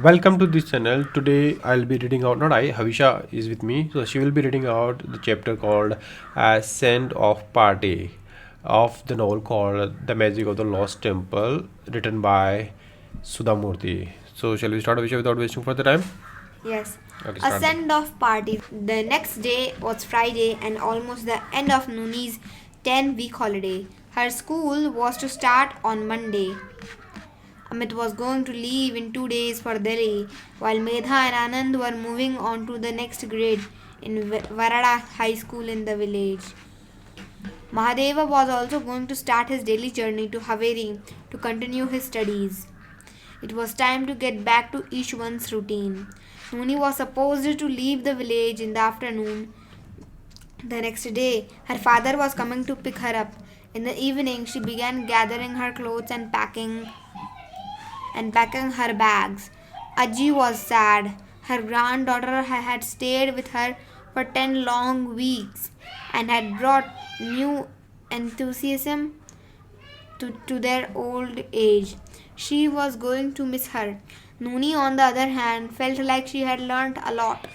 Welcome to this channel. Today I'll be reading out, not I, Havisha is with me. So she will be reading out the chapter called Ascent of Party of the novel called The Magic of the Lost Temple, written by Sudhamurthy. So shall we start, Havisha, without wasting further time? Yes. Okay, A start then. send-off party. The next day was Friday and almost the end of Nooni's 10-week holiday. Her school was to start on Monday. Amit was going to leave in 2 days for Delhi, while Medha and Anand were moving on to the next grade in Varada High School in the village. Mahadeva was also going to start his daily journey to Haveri to continue his studies. It was time to get back to each one's routine. Nooni was supposed to leave the village in the afternoon. The next day, her father was coming to pick her up. In the evening, she began gathering her clothes and packing her bags. Aji was sad. Her granddaughter had stayed with her for 10 long weeks and had brought new enthusiasm to their old age. She was going to miss her. Nooni, on the other hand, felt like she had learnt a lot.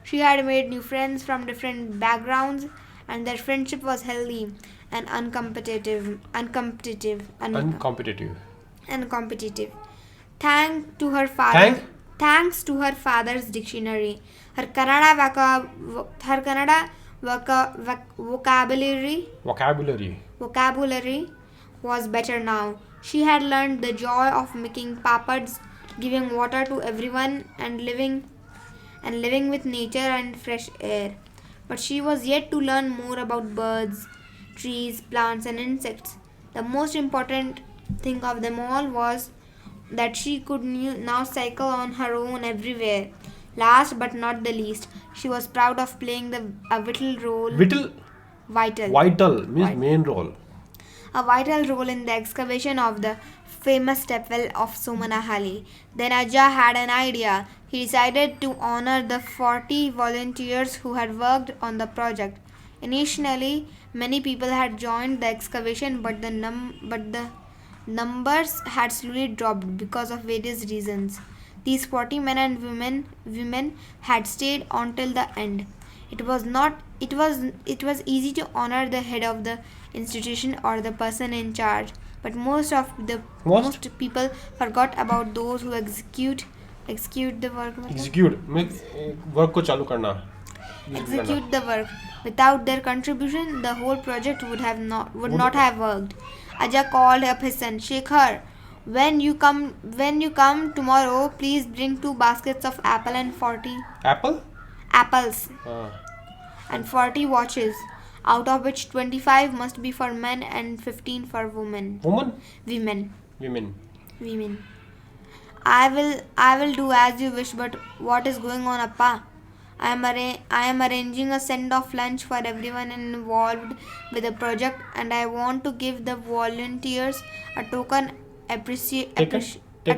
She had made new friends from different backgrounds, and their friendship was healthy and Uncompetitive. uncompetitive. Thanks to her father, Thank thanks to her father's dictionary, her Kannada vocabulary was better now. She had learned the joy of making papads, giving water to everyone, and living with nature and fresh air. But she was yet to learn more about birds, trees, plants, and insects. The most important thing of them all was that she could now cycle on her own everywhere. Last but not the least, she was proud of playing a vital role. Vital. vital means Vital. main role. A vital role in the excavation of the famous stepwell of Somanahali. Then Ajah had an idea. He decided to honor the 40 volunteers who had worked on the project. Initially, many people had joined the excavation, but the numbers had slowly dropped because of various reasons. These 40 men and women had stayed until the end. It was easy to honor the head of the institution or the person in charge, but most people forgot about those who execute the work. Execute means work को चालू करना. Execute the work. Without their contribution, the whole project would not have worked. Ajay called up his son Shekhar. When you come tomorrow, please bring 2 baskets of apple and 40 Apple? apples and 40 watches, out of which 25 must be for men and 15 for women. Woman? Women. Women. I will do as you wish, but what is going on, Appa? I am arranging a send-off lunch for everyone involved with the project, and I want to give the volunteers a token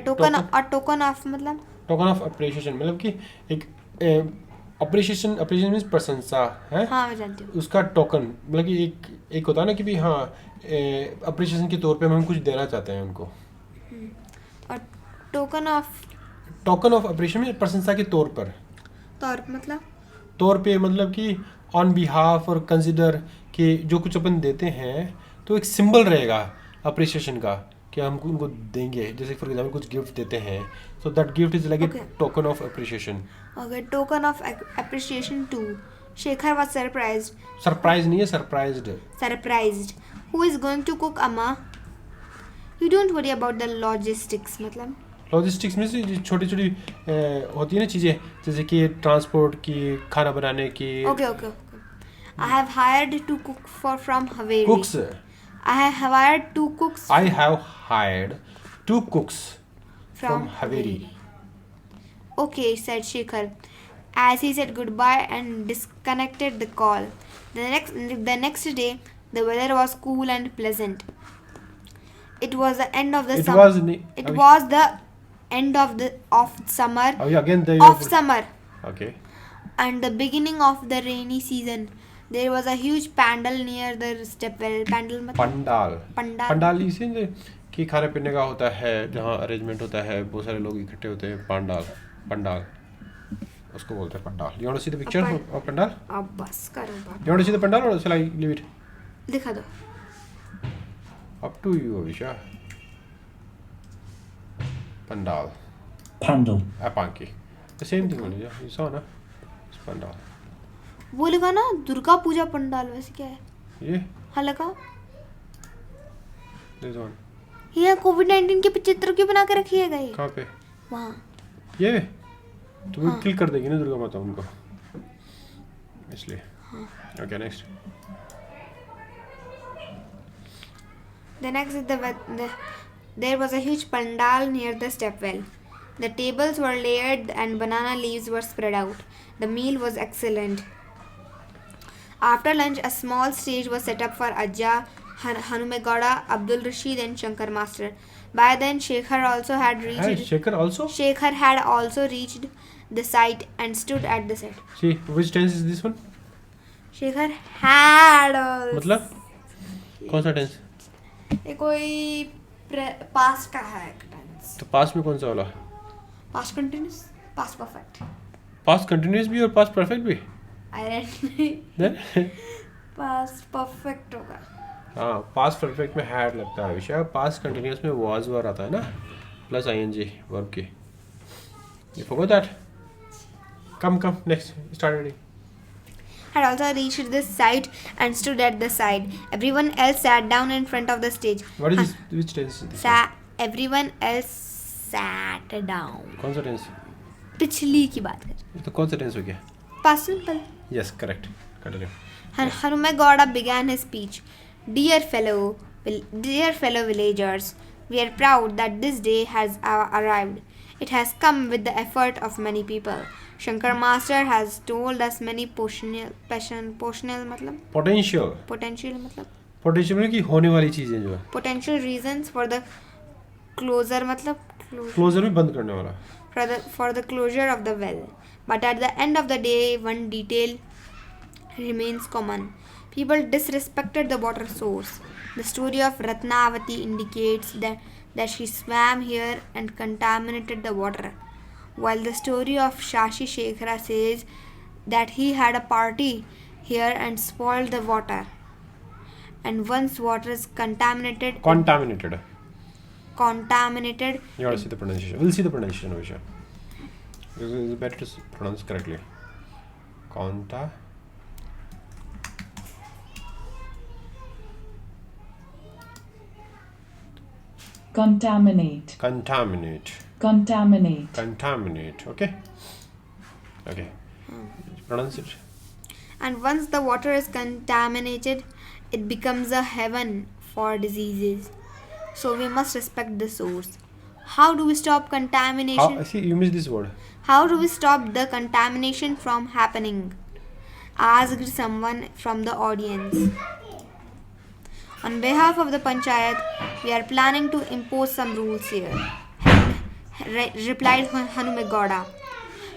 token of मतलब token of appreciation मतलब कि एक appreciation means प्रशंसा है. हाँ मैं जानती हूँ. उसका टोकन मतलब कि एक होता है ना कि भी हाँ अप्रिशिएशन के तौर पे हम कुछ देना चाहते हैं उनको. और टोकन ऑफ अप्रिशिएशन में प्रशंसा के तौर पर तौर पे मतलब कि ऑन बिहाफ और कंसिडर कि जो कुछ अपन देते हैं तो एक सिंबल रहेगा अप्रिशिएशन का कि हम उनको देंगे. जैसे फॉर एग्जांपल कुछ गिफ्ट देते हैं, so that gift is like A token of appreciation. Okay, token of appreciation too. Shekhar was surprised. Surprise नहीं है, surprised. Surprised. Who is going to cook, Amma? You don't worry about the logistics. मतलब logistics में से छोटी छोटी होती है ना चीज़ें, जैसे कि ट्रांसपोर्ट की, खाना बनाने की. Okay. I have hired 2 cooks from Haveri. कुक्स. I have hired 2 cooks I have hired 2 cooks from Haveri. Okay, said Shekhar, as he said goodbye and disconnected the call. The next day, the weather was cool and pleasant. It was the end of the summer. It was the end of summer. Oh, yeah, again of summer. Okay. And the beginning of the rainy season. There was a huge pandal near the stepwell. Pandal. Pandal. Pandal is in the कि खाने पीने का होता है, जहाँ arrangement होता है, बहुत सारे लोग इकट्ठे होते हैं, पंडाल, पंडाल उसको बोलते हैं pandal. You want to see the picture of pandal? अब बस करो बात. You want to see the pandal or shall I leave it? दिखा दो. Up to you, Avisha. Pandal. Pandal. Apanki. The same thing only, yeah. You saw, na? It's pandal. वो लगा ना दुर्गा पूजा पंडाल, वैसे क्या है? ये? हाँ लगा. This one. ये कोविड-19 के चित्र क्यों बना के रखी है गई? कहाँ पे? वहाँ. ये? तो वो किल कर देगी ना दुर्गा माता उनको. इसलिए. Okay, next. The next is there was a huge pandal near the stepwell. The tables were layered and banana leaves were spread out. The meal was excellent. After lunch, a small stage was set up for Ajja, Hanumegowda, Abdul Rashid and Shankar Master. By then, Shekhar also had reached... Hey, Shekhar also? Shekhar had also reached the site and stood at the set. See, which tense is this one? Shekhar had also... मतलब? कौन सा tense? ये कोई past का है tense. तो past में कौन सा वाला? Past continuous, past perfect. Past continuous भी और past perfect भी? I don't Then? past perfect होगा. हाँ, past perfect में had लगता है विषय. Past continuous में was वर्ब आता है ना, plus ing verb के. You forgot that? Come, next. Start reading. Had also reached the site and stood at the side. Everyone else sat down in front of the stage. What is this? Which tense is this? Everyone else sat down. कौन सा tense? पिछली की बात कर. तो कौन सा tense हो गया? Past simple. Yes, correct. Continue. Hanumegowda began his speech. Dear fellow villagers, we are proud that this day has arrived. It has come with the effort of many people. Shankar Master has told us many potential मतलब Potential. potential मतलब Potential में कि होने वाली चीजें जो है. potential reasons for the closure मतलब Closer में बंद करने वाला. for the closure of the well. But at the end of the day, one detail remains common. People disrespected the water source. The story of Ratnavati indicates that she swam here and contaminated the water, while the story of Shashi Shekhara says that he had a party here and spoiled the water. And once water is contaminated. You want to see the pronunciation? We'll see the pronunciation, Avisha. It's better to pronounce correctly. Contaminate. Okay. Pronounce it. And once the water is contaminated, it becomes a heaven for diseases. So we must respect the source. How do we stop contamination? See, you missed this word. How do we stop the contamination from happening? Asked someone from the audience. On behalf of the Panchayat, we are planning to impose some rules here, replied Hanumegowda.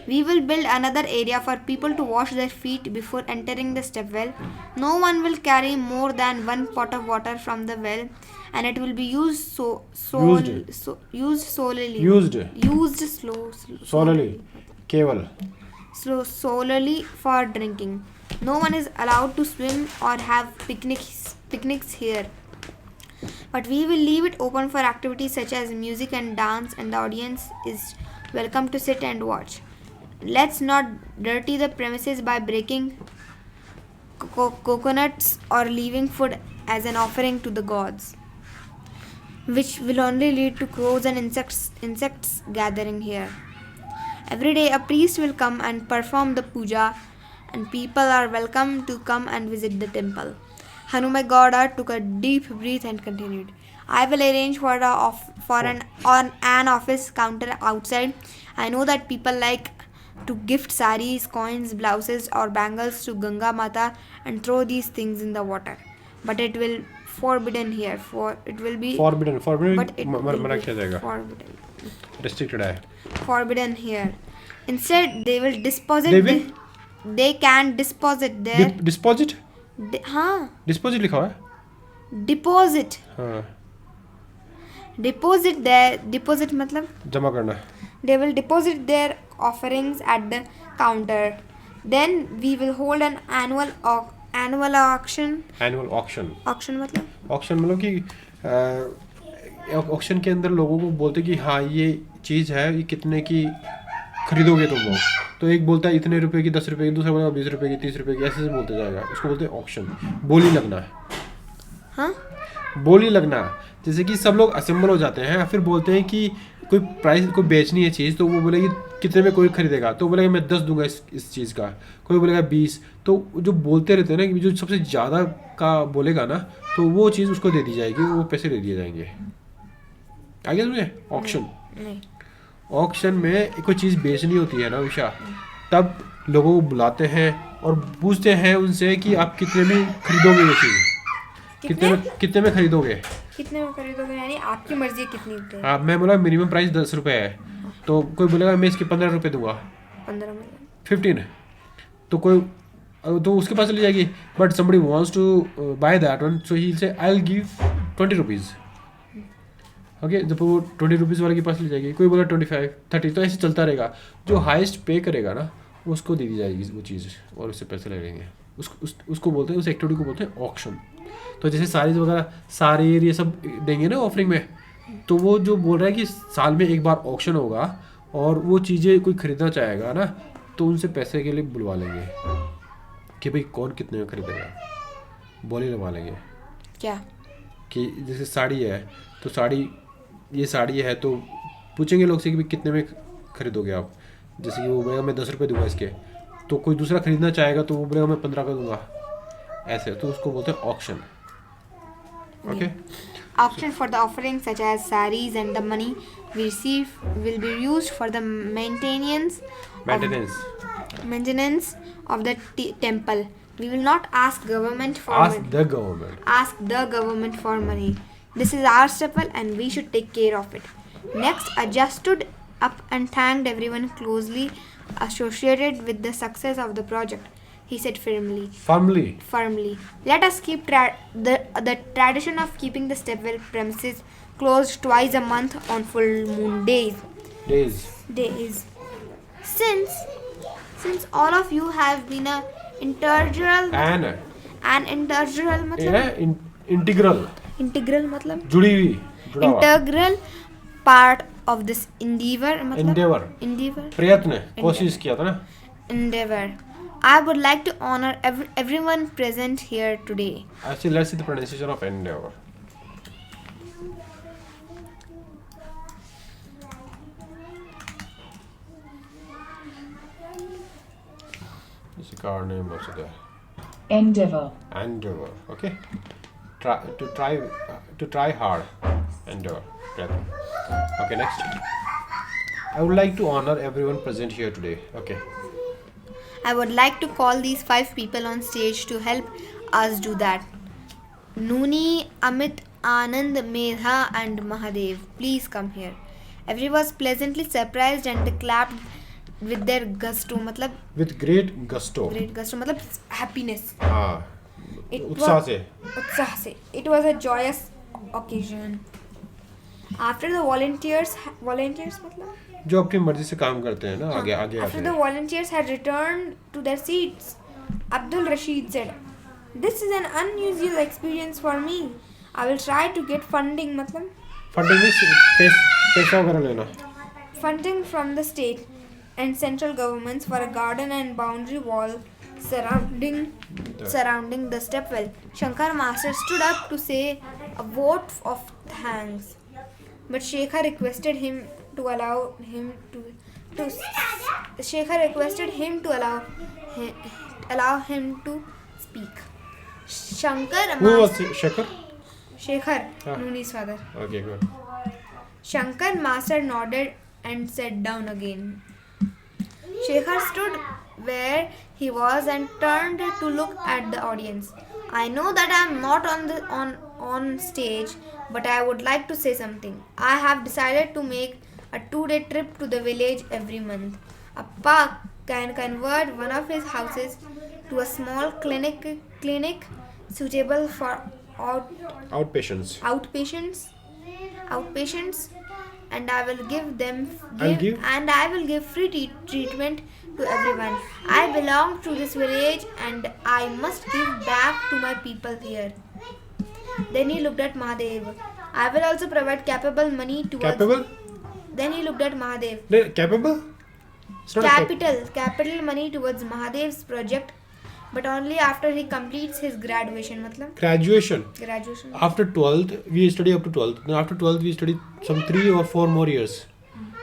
We will build another area for people to wash their feet before entering the stepwell. No one will carry more than 1 pot of water from the well, and it will be used solely. Solely for drinking. No one is allowed to swim or have picnics here. But we will leave it open for activities such as music and dance, and the audience is welcome to sit and watch. Let's not dirty the premises by breaking coconuts or leaving food as an offering to the gods, which will only lead to crows and insects gathering here. Every day a priest will come and perform the puja, and people are welcome to come and visit the temple. Hanumegowda took a deep breath and continued. I will arrange for an office counter outside. I know that people like to gift saris, coins, blouses or bangles to Ganga Mata and throw these things in the water. But it will forbidden here. Forbidden. But it will be forbidden. Restricted है. Forbidden here. Instead, they will deposit. They can deposit their. Deposit? हाँ. Deposit लिखा हुआ है. Deposit. हाँ. deposit मतलब जमा करना. they will deposit their offerings at the counter. Then we will hold an annual auction. Annual auction. Auction मतलब auction मतलब कि ऑक्शन के अंदर लोगों को बोलते कि हाँ ये चीज़ है, ये कितने की खरीदोगे तुम लोग. तो एक बोलता है इतने रुपए की, 10 रुपए की, दूसरा बोलता है 20 रुपए की, 30 रुपए की, ऐसे बोलते जाएगा. उसको बोलते हैं ऑक्शन. बोली लगना. हाँ बोली लगना, जैसे कि सब लोग असेंबल हो जाते हैं, फिर बोलते हैं कि कोई प्राइस, कोई बेचनी है चीज़, तो वो बोलेगी कितने में कोई खरीदेगा, तो बोलेगा मैं 10 दूंगा इस चीज़ का, कोई बोलेगा 20. तो जो बोलते रहते हैं ना, कि जो सबसे ज़्यादा का बोलेगा ना, तो वो चीज़ उसको दे दी जाएगी, वो पैसे दे दिए जाएंगे. आगे समझे. ऑक्शन. नहीं ऑक्शन में कोई चीज़ बेचनी होती है ना विशा, तब लोगों को बुलाते हैं और पूछते हैं उनसे कि आप कितने में खरीदोगे ये चीज़, कितने में खरीदोगे. कितने में खरीदोगे यानी आपकी मर्जी है कितनी दे. हाँ, मैं बोला मिनिमम प्राइस 10 रुपये है, तो कोई बोलेगा मैं इसके 15 रुपये दूंगा. 15 में 15. तो कोई, तो उसके पास ले जाएगी. But somebody wants to buy that one, so he says I will give 20 rupees. Okay, जब वो 20 रुपीज़ वाले के पास ले जाएगी, कोई बोला 25, 30, तो ऐसे चलता रहेगा. जो हाईएस्ट पे करेगा ना, उसको दे दी जाएगी वो चीज़, और उससे पैसे ले लेंगे. उसको बोलते हैं, उस एक्टिविटी को बोलते हैं ऑक्शन. तो जैसे साड़ीज़ वगैरह, साड़ी ये सब देंगे ना ऑफरिंग में, तो वो जो बोल रहा है कि साल में एक बार ऑक्शन होगा और वो चीज़ें कोई ख़रीदना चाहेगा ना, तो उनसे पैसे के लिए बुलवा लेंगे कि भाई कौन कितने में खरीदेगा. बोली लगवा लेंगे क्या कि जैसे साड़ी है, तो ये साड़ी है, तो पूछेंगे लोग से कि भाई कितने में खरीदोगे आप. जैसे कि वो बोलेगा मैं 10 रुपये दूंगा इसके, तो कोई दूसरा खरीदना चाहेगा तो वो बोलेगा मैं 15 का दूंगा. ऐसे, तो उसको बोलते हैं auction. Okay. auction for the offerings such as saris and the money we receive will be used for the maintenance of the temple. We will not ask government for Ask money. the government. For money. This is our temple and we should take care of it. Next, I just stood up and thanked everyone closely associated with the success of the project. He said firmly. Let us keep the tradition of keeping the stepwell premises closed twice a month on full moon days. Since all of you have been an integral मतलब जुड़ी हुई, जुड़ा हुआ. integral part of this endeavor प्रयत्न, कोशिश किया था ना. endeavor. I would like to honor everyone present here today. Actually, let's see the pronunciation of endeavor. This is car name also there. Endeavor. Okay. To try hard. Endeavor. Okay, next. I would like to honor everyone present here today. Okay. I would like to call these 5 people on stage to help us do that. Nooni, Amit, Anand, Medha and Mahadev, please come here. Everyone was pleasantly surprised and clapped with their gusto. मतलब with great gusto. मतलब happiness. हाँ. उत्साह से. It was a joyous occasion. After the volunteers मतलब जो अपनी मर्जी से काम करते हैं ना, आगे आते After the volunteers had returned to their seats, Abdul Rashid said, "This is an unusual experience for me. I will try to get funding मतलब फंडिंग में पैसा वगैरह लेना. Funding from the state and central governments for a garden and boundary wall surrounding the stepwell. Shankar Master stood up to say a vote of thanks, but Shekhar requested him to allow him to speak. Who was Shekhar? Shekhar, Ah. Nooni's father. Okay, good. Shankar Master nodded and sat down again. Shekhar stood where he was and turned to look at the audience. I know that I am not on stage, but I would like to say something. I have decided to make a 2-day trip to the village every month. Appa can convert one of his houses to a small clinic suitable for outpatients. outpatients, and I will give them I'll give. and I will give free treatment to everyone. I belong to this village and I must give back to my people here. Then he looked at Mahadev. I will also provide capable money towards. Capable? Then he looked at Mahadev. Capable? It's not a Capital money towards Mahadev's project, but only after he completes his graduation. मतलब graduation. graduation. After 12th, we study up to 12th. Then after 12th, we study some 3 or 4 more years.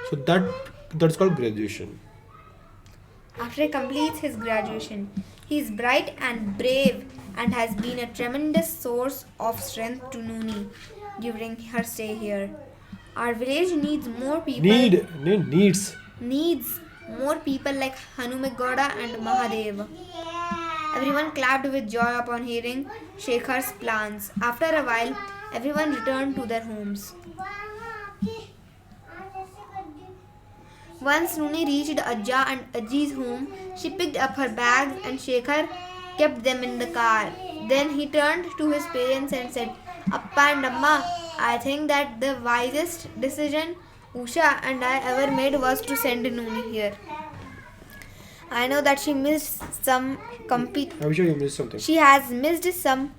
So that's called graduation. After he completes his graduation, he is bright and brave and has been a tremendous source of strength to Nooni during her stay here. Our village needs more people. Needs more people like Hanumegoda and Mahadev. Everyone clapped with joy upon hearing Shekhar's plans. After a while, everyone returned to their homes. Once Nooni reached Ajja and Ajji's home, she picked up her bags and Shekhar kept them in the car. Then he turned to his parents and said, Appa and Amma, I think that the wisest decision Usha and I ever made was to send Nooni here. I know that she missed some I'm sure you missed something. She has missed some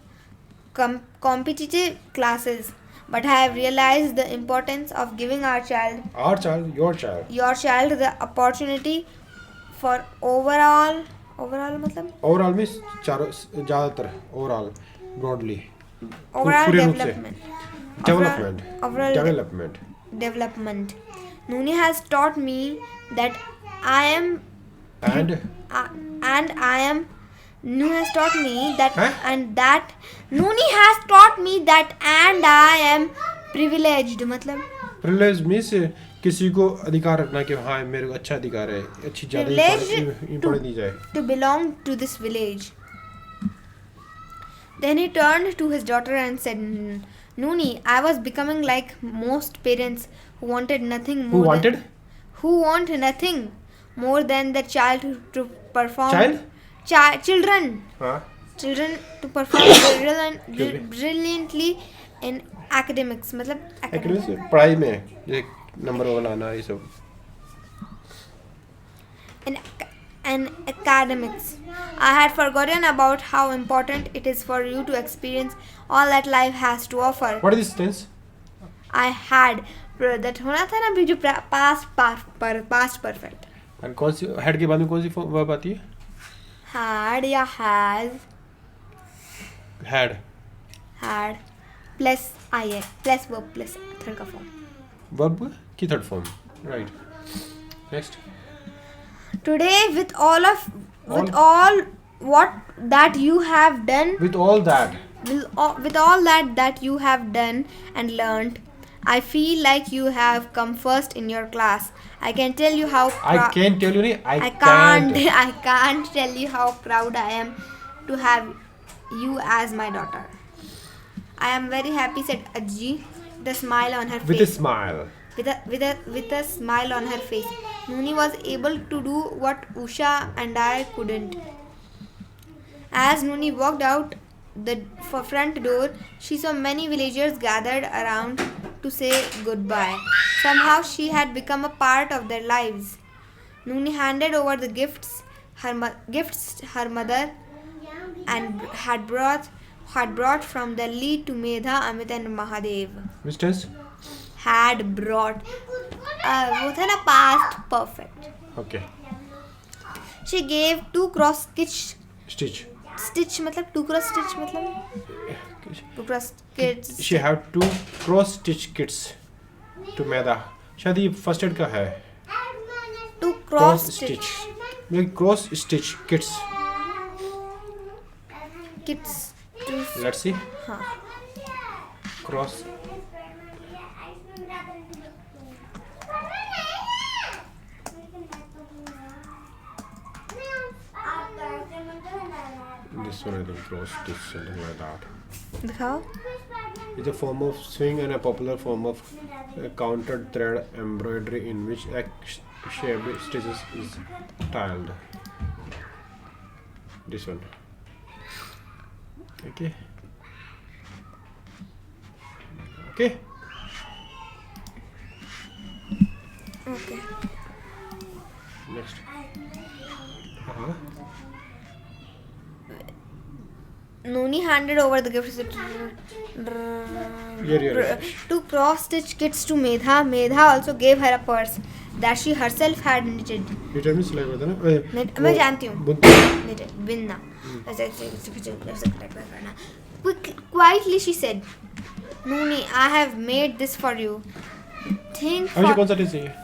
competitive classes, but I have realized the importance of giving your child, the opportunity for overall मतलब Overall means ज़्यादातर overall broadly. overall पूरे रूप से. development. Development. Development. Nooni has taught me that I am And and I am. Nooni has taught me that Huh? and that Nooni has taught me that and I am privileged. मतलब privilege means किसी को अधिकार रखना कि हाँ मेरे को अच्छा अधिकार है अच्छी ज़्यादा इम्पोर्टेंस दी जाए. to belong to this village. Then he turned to his daughter and said, Nooni, I was becoming like most parents who wanted nothing more. Who want nothing more than the child to perform. Children. Children to perform brilliantly in academics. मतलब academics पढ़ाई में ये number one आना ये सब. In academics. I had forgotten about how important it is for you to experience all that life has to offer. What is this tense? I had that होना था ना जो past perfect. And कौन सी had के बाद में कौन सी verb आती है? Had या has. Had plus I plus verb plus third का form. Verb की third form. Right. Next. Today with all what that you have done. With all that that you have done and learned, I feel like you have come first in your class. I can tell you how I can't tell you I can't tell you how proud I am to have you as my daughter. I am very happy, said Ajji with a smile on her face. With a smile. With a smile on her face. Nooni was able to do what Usha and I couldn't. As Nooni walked out the front door, she saw many villagers gathered around to say goodbye. Somehow she had become a part of their lives. Nooni handed over the gifts her mother and had brought from Delhi to Medha, Amit and Mahadev. Which tense? Had brought. वो था ना past perfect. Okay. She gave 2 cross Stitch. मतलब 2 cross stitch मतलब 2 cross kits. She have 2 cross stitch kits to Medha. शायद ये first aid का है. 2 cross stitch. Cross stitch kits. Kits. Let's see. हाँ. Cross. This one I think cross stitch something like that. दिखाओ. It's a form of swing and a popular form of countered thread embroidery in which shaped stitches is tiled. This one. Okay. Okay. Next. Nooni handed over the gifts Here. to cross-stitch kits to Medha. Medha also gave her a purse that she herself had knitted. Return me सिलाई करता ना मैं जानती हूँ. Knitted. Binna. Quietly she said, Nooni, I have made this for you. Think अभी for... कौन सा tense है?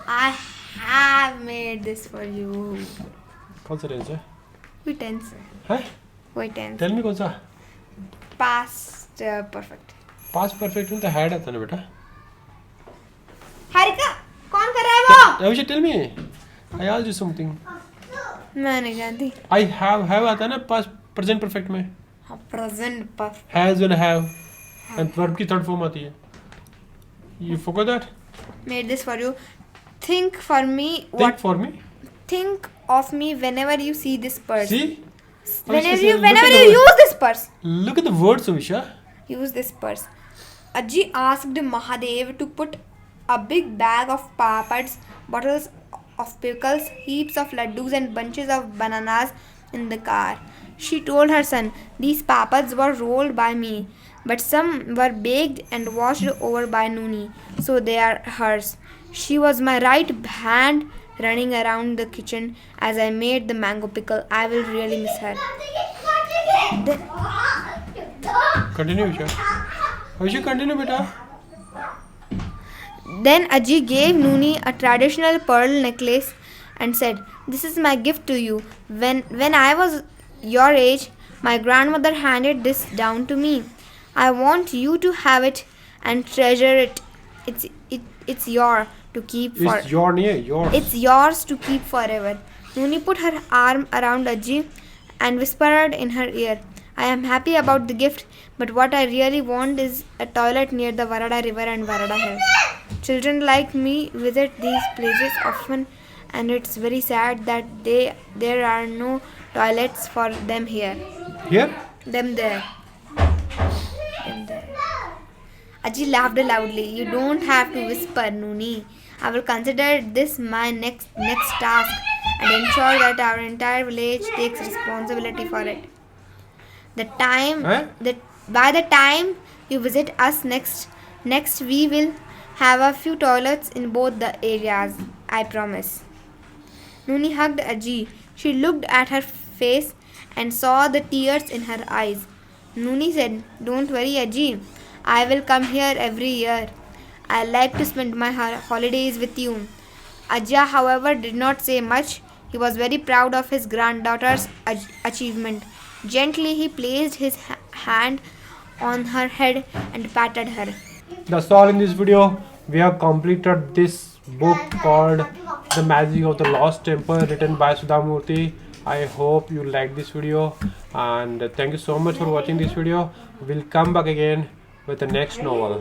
I have made this for you. कौन सा टेंस है? कोई tense है. हैं? कोई tense. Tell me कौन सा? Past perfect. Past perfect में तो had आता ना बेटा. हारिका कौन कर रहा है वो? अभी tell me. I asked you something. मैं नहीं जानती. I have आता है ना past present perfect में. हाँ present perfect. Has and have. And verb की third form आती है. You forgot that? Made this for you. Think for me. Think for me. Think of me whenever you see this purse. See? Whenever Look at you the- use this purse. Look at the words, Avisha. Use this purse. Ajji asked Mahadev to put a big bag of papads, bottles of pickles, heaps of laddus and bunches of bananas in the car. She told her son, these papads were rolled by me, but some were baked and washed over by Nooni, so they are hers. She was my right hand running around the kitchen as I made the mango pickle. I will really miss her. Continue, Avisha. Avisha, continue, beta. Then Ajji gave Nooni a traditional pearl necklace and said, this is my gift to you. When I was your age, my grandmother handed this down to me. I want you to have it and treasure it. It's yours to keep for. It's your name, yours. It's yours to keep forever. Nooni put her arm around Ajji and whispered in her ear, I am happy about the gift, but what I really want is a toilet near the Varada River and Varada Hill. Children like me visit these places often, and it's very sad that there are no toilets for them here. Here? Them there. Ajji laughed loudly. You don't have to whisper, Nooni. I will consider this my next task and ensure that our entire village takes responsibility for it. By the time you visit us next we will have a few toilets in both the areas. I promise. Nooni hugged Ajji. She looked at her face and saw the tears in her eyes. Nooni said, don't worry, Ajji. I will come here every year. I like to spend my holidays with you. Ajja, however, did not say much. He was very proud of his granddaughter's achievement. Gently, he placed his hand on her head and patted her. That's all in this video. We have completed this book called The Magic of the Lost Temple, written by Sudha Murthy. I hope you like this video, and thank you so much for watching this video. We'll come back again with the next novel.